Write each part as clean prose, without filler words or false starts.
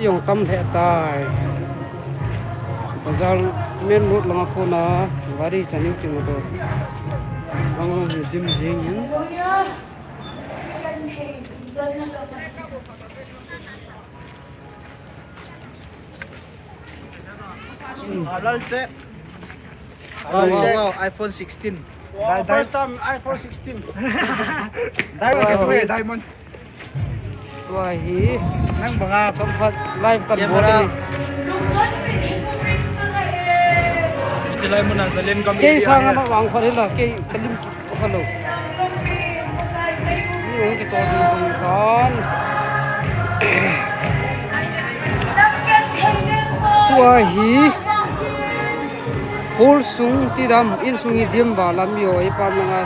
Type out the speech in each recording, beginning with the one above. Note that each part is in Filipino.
yung kam the tai bazar main road lang ako na gari chani ting do ang dim jing Halal set. Wow, iPhone 16. First time iPhone 16. Diamond. wahi Nang mga kampat live kan Yan, bola mara. ni Sila mo na salin kami. kay sanga ma wang pa nila kay kalim ko kalo ni yung kito ng kan wahi hol sung tidam in sung idim ba lam yo ipa mga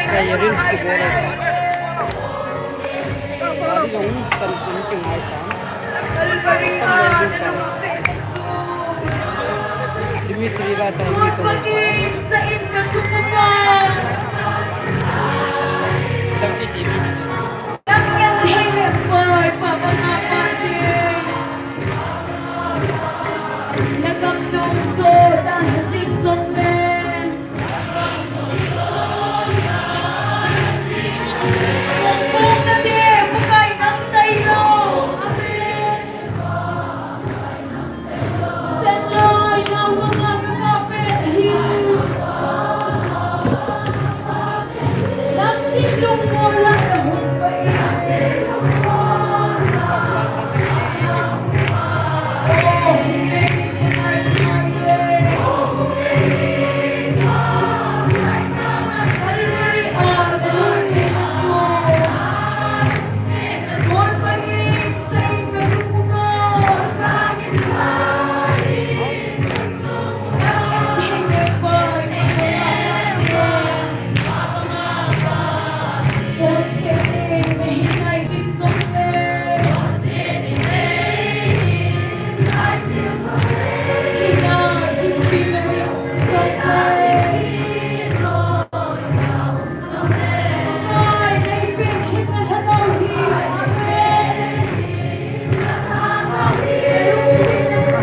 kaya rin si bola ari yung kan kan king ai pa Dimitri Rata dito sa inka sumaman. Nakyan hilip mo'y papanapatin. Nagamdungsod ang sigsong men. Kung kasi bukay ng tayo. Amen. Senloy ng mga gagapit. Nagtindong mo lang na humpain.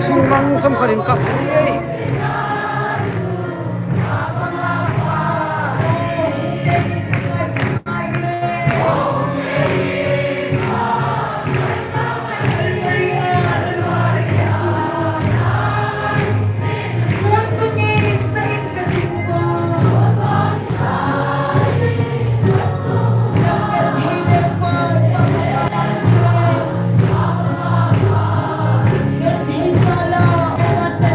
sumbang sam karim kap Get his sala, ugat na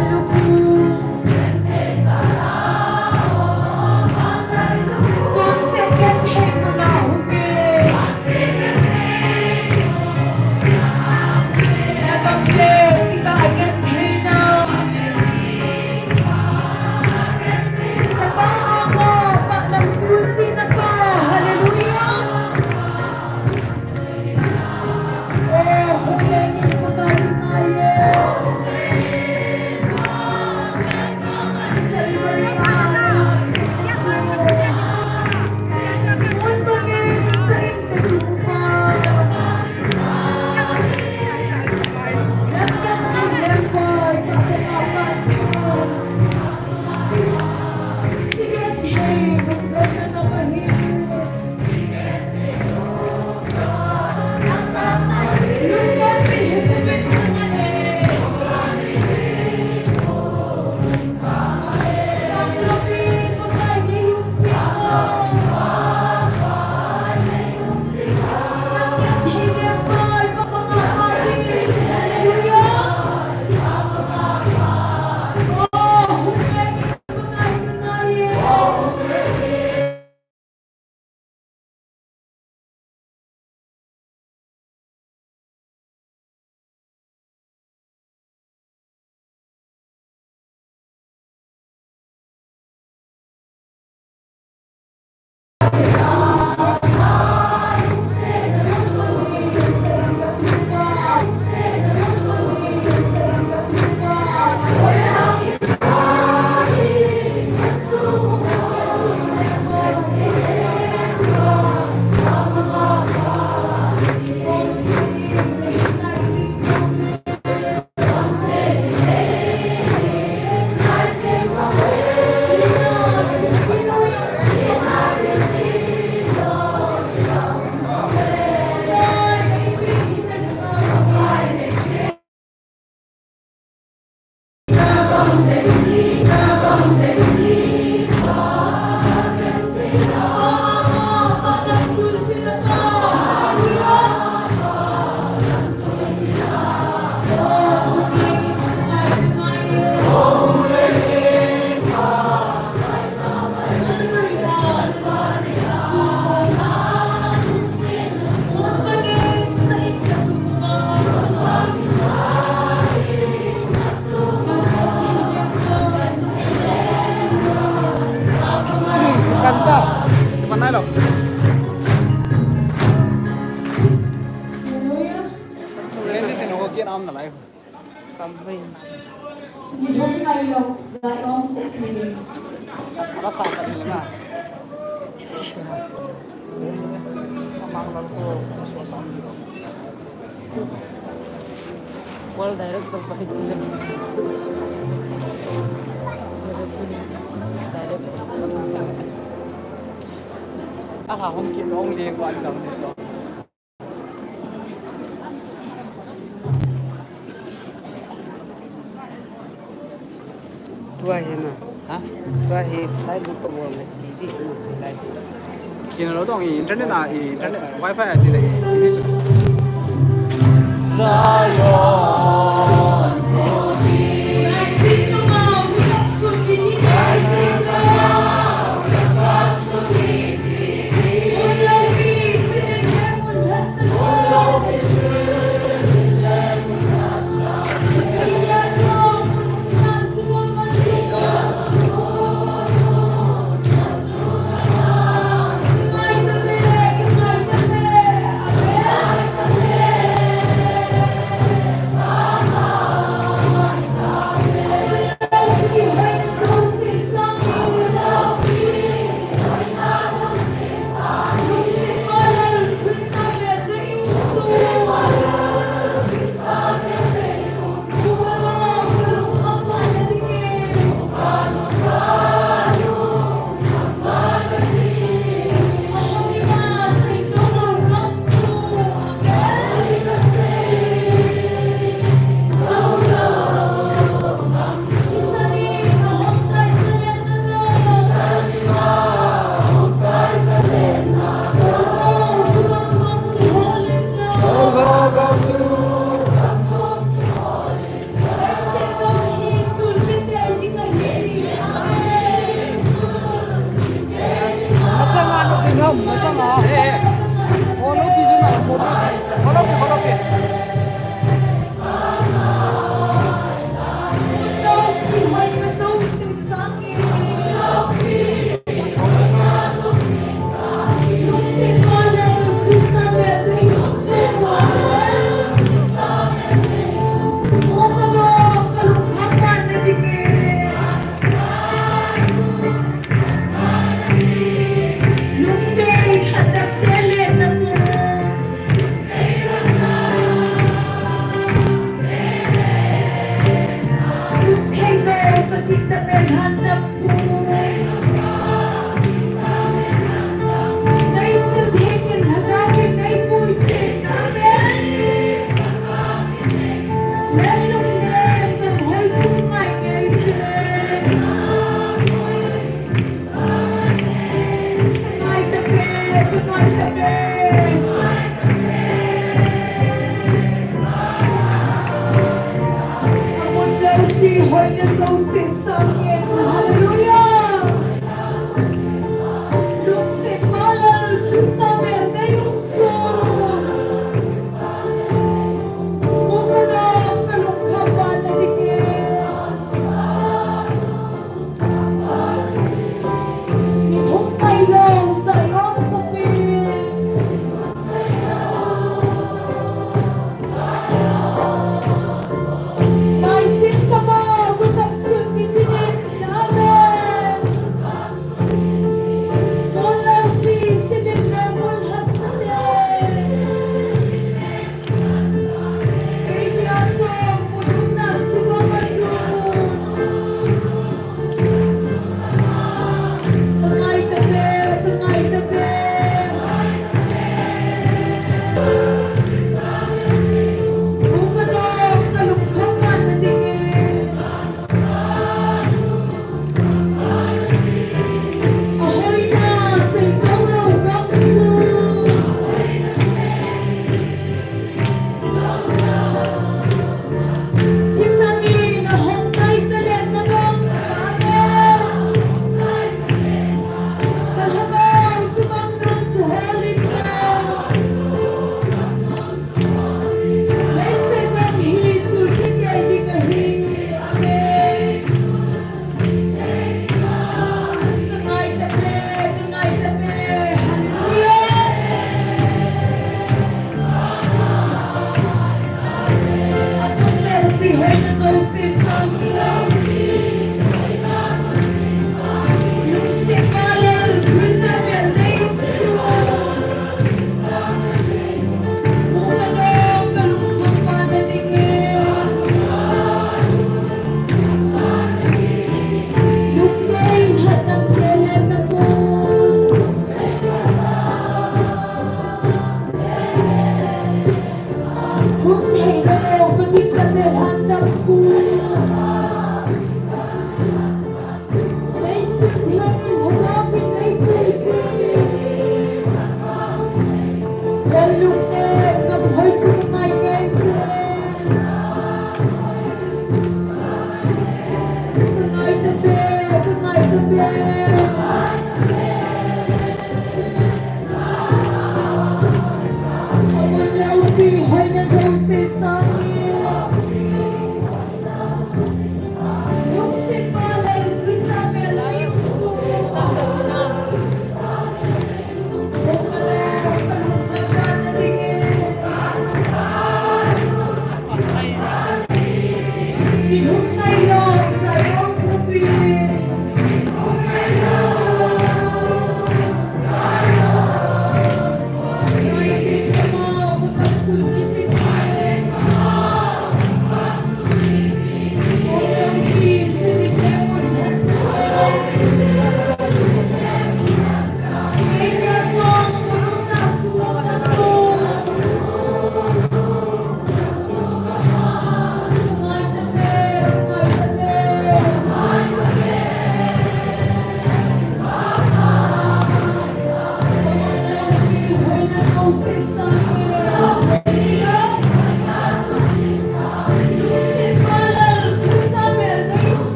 kiện ông là lại Xong với Hôm nay đâu, giải ông thuộc mình. nó sao cái này là mang lang ko suasana dito. Wala direct to pahit ko lang. không kiện ông liền của anh đồng này rồi. Tua hi na. Hả? Tua hi live mo to mo CD mo si live. Khi nào đó internet là internet wifi à chỉ là chỉ đi Nasib na nga, butaksun itinay ka. Ulang isinilgemon at sa tulong. Iyasong punungan sumaman Sumay gabi, gamay gabi. Amen.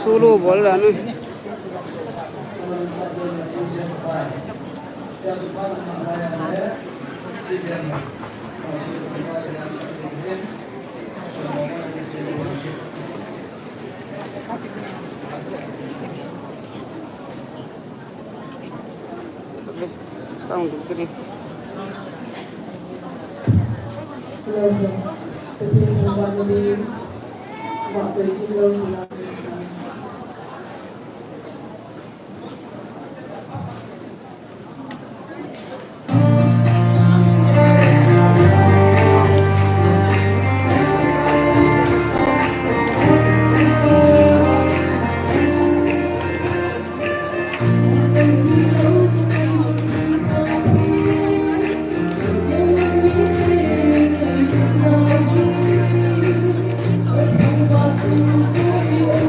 Solo बोल रहा ना Tao cũng cái đi Hãy subscribe cho kênh Ghiền Mì Gõ để không bỏ lỡ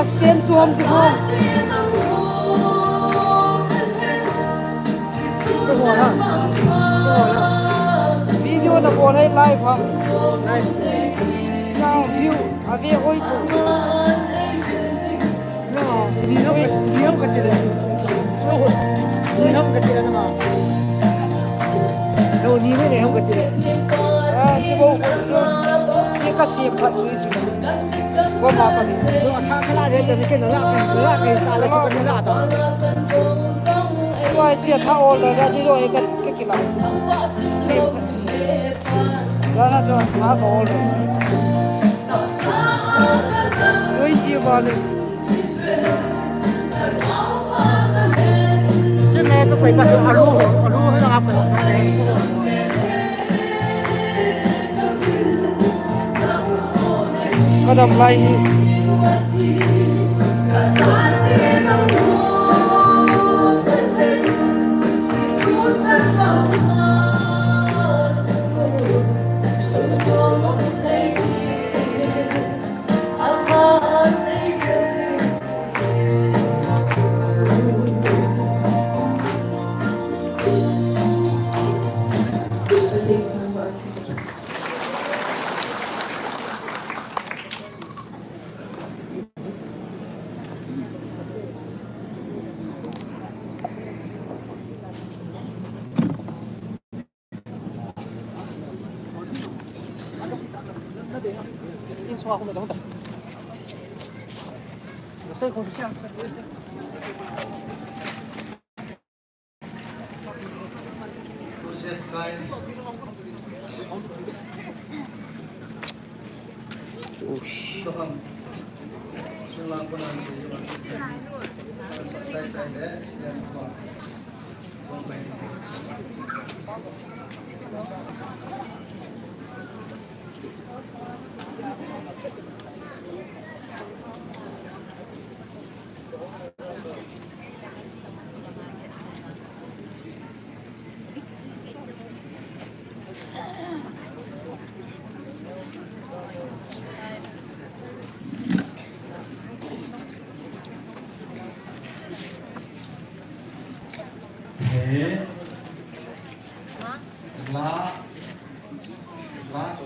สเตียนจวมสิพ่อหัวนะวิดีโอตะโกนให้ไลฟ์ครับน้าวิวอาเวโอ้ยน้าดีน้องดีน้องกันเลยดีน้องกันเลยนะมาโน่นี่ไม่ได้ห้องกันเลยใช่ป่ะนี่ก็เสียบผัดช่วยจุดก็มากันถ้าขนาดเดียวจะไม่เกินหน้ากันสารก็เป็นหน้าต่อว่าเชียร์ท่าโอเลยนะที่เราเองก็กี่หลังเสียบแล้วน่าจะท่าโอเลยด้วยจีบาเลยที่แม่ก็ไปมาอารูให้เราไปก็ทำไร印刷后面等等，我这空像。lá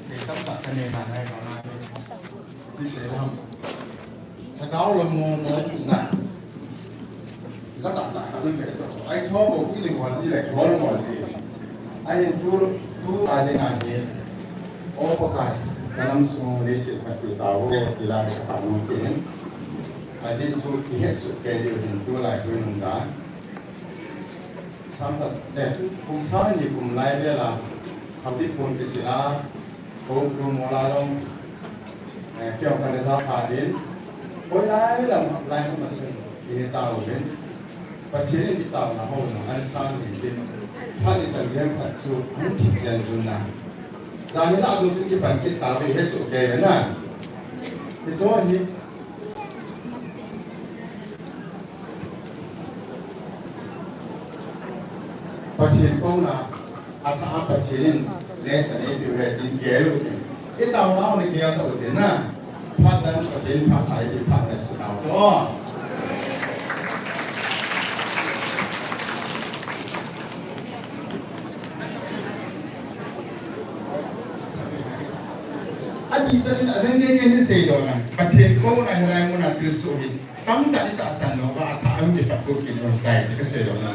cái tấm bạc cái nền này nó là đi sẽ làmถ้าเขาลงมองนะก็ตัดตัดนั่นแหละไอ้ชอบบอกที่หนึ่งวันที่แหละเขาลงวันที่ไอ้ทุกอะไรงานนี้โอ้ปกายการนำส่งเลสิพัดตัวตาวที่ลาไปสามโมงเย็นไอ้สิ่งสุดที่เห็นสุดแก่อยู่ถึงตัวไหลตัวนุ่งดาสามตัดเด็กคุมซ้ายนี่คุมไล่เวลาขับดิบคนไปสิอาโอ้ดูมอลาลงเกี่ยวกับเรื่องขาดินโอ้ยไล่ละไล่ให้มันสุดอินตาลูเป็นปัจจัยที่ตาวนะโหนะอันสร้างดินเป็นพาดิฉันเลี้ยงผัดสุดมันทิ้งเจนจุนนะจากนี้เราดูสิ่งที่ปัจจัยตาวไปให้สุดแก่นะเป็นส่วนนี้ปัจจัยก็นะอาถ้าปัจจัยนี้เลสเนี่ยเป็นแบบดินเกลือไอ้ตาวเราเนี่ยเกลือตัวเดียวนะพัดนั้นก็เป็นพัดไทยเป็นพัดในสนามก็อันนี้จะเป็นสิ่งที่ยังไม่เสร็จนะประเทศก็ในรายงานคือสุริตั้งแต่ที่ตัดสินว่าถ้าอันนี้กับพวกกินวันใดก็เสร็จนะ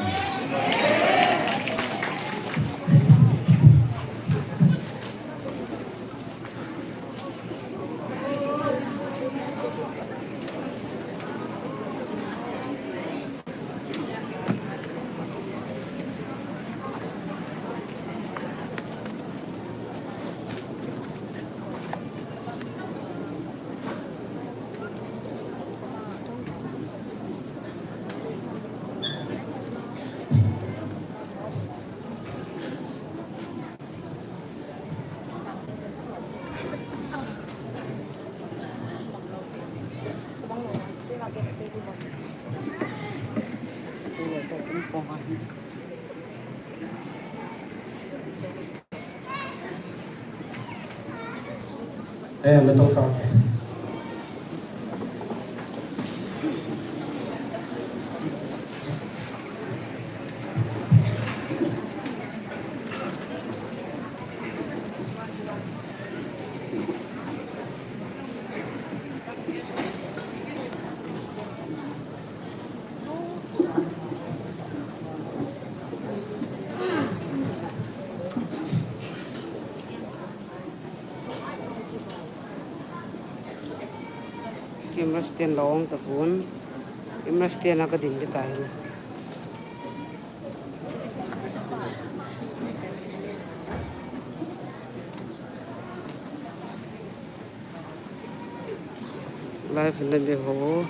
ไม่ต้องต่อ stand long tập vốn camera stand là cái đỉnh cái tài này live lên về hồ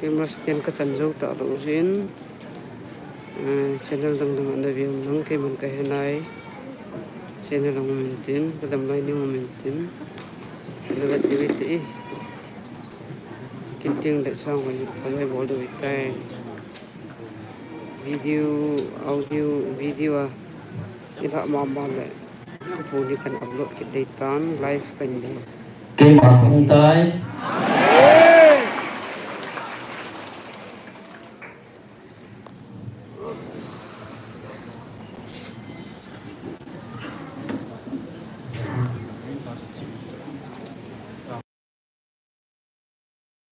camera stand cái chân dấu tạo độ diễn channel dòng anh review nông cái mình cái này channel dòng mình tin cái đầm này nhưng mình tin channel activity kinh tiếng để xong rồi có thể bỏ được cái video audio video ini tak mau lại phụ ni kan upload cái data live kan dia Kim Bảo Phong tới